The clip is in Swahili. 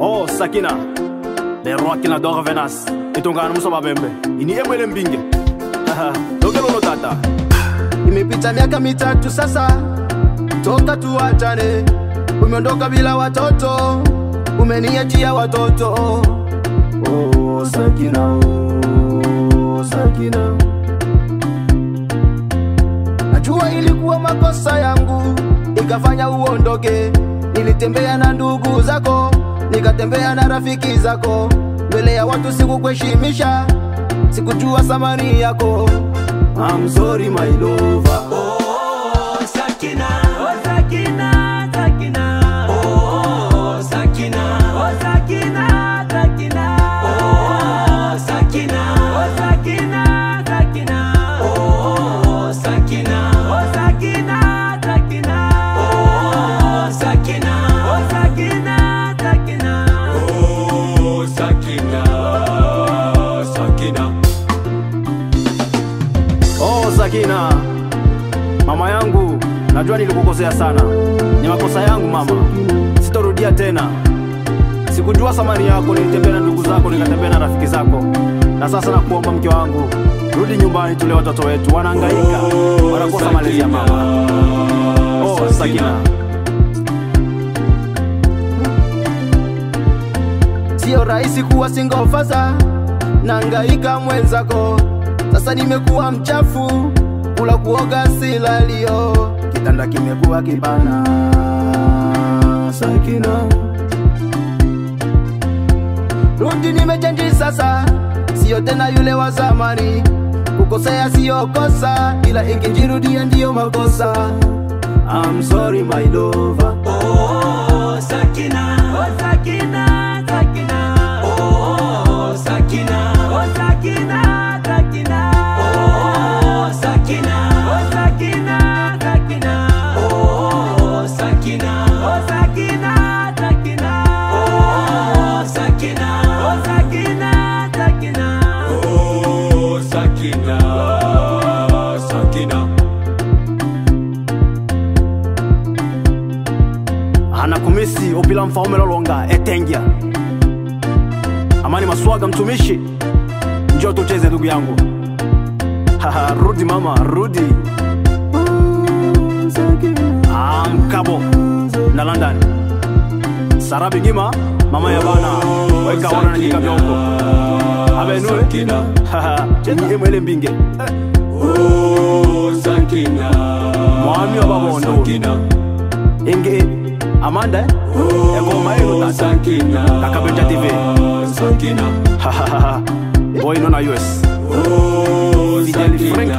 Oh Sakina, le roi qui n'adore Venas. Et ton gars nous sommes bembe. Ini emwele mbinge. Dokelo no tata. Imepita miaka mitatu sasa toka tuachane. Umeondoka bila watoto, umeniachia watoto. Oh Sakina, oh Sakina. Najua ilikuwa makosa yangu ikafanya uondoke. Nilitembea na ndugu zako, nikatembea na rafiki zako. Mbele ya watu sikukuheshimisha, sikujua thamani yako. I'm sorry my lover. Oh Sakina, oh Sakina, Sakina. Oh Sakina, oh Sakina, Sakina. Oh Sakina, oh Sakina, Sakina. Oh Sakina, oh Sakina, Sakina. Oh Sakina, oh Sakina, Sakina. Oh Sakina, Sakina. Oh Sakina, mama yangu, najua nilikukosea sana. Ni makosa yangu mama, sitorudia tena. Sikujua thamani yako, nilitembea na ndugu zako, nikatembea na rafiki zako. Na sasa nakuomba mke wangu, rudi nyumbani tule watoto wetu, wanahangaika, wanakosa malezi ya mama. Oh Sakina. Sio rahisi kuwa single father, nahangaika mwenzako. Sasa nimekuwa mchafu, kula kuoga silalio, kitanda kimekuwa kibana. Sakina, rudi nimechange sasa, sio tena yule wa zamani. Kukosea sio kosa, ila ikijirudia ndio makosa. I'm sorry my lover. Oh Sakina, oh Sakina, Sakina. Oh Sakina, oh Sakina, Sakina. Oh Sakina, oh Sakina, Sakina. Oh Sakina, oh Sakina, Sakina. Oh Sakina, oh Sakina, Sakina. Oh Sakina, Sakina. Anakumisi opila mfaume lolonga etengia. Amani Maswaga mtumishi, njoo tucheze ndugu yangu. Haha, rudi mama, rudi. Mkabo na London. Sarabi ngima, mama ya bana. Weka wana na jika vyongo. Abenue. Haha, cheni emwele mbinge. Oh Sakina, Mwami wa babondo. Sakina. Inge Amanda eko maelo tata Sakina, Kakabenja TV Sakina. Boy nona US Oh Fidel Frank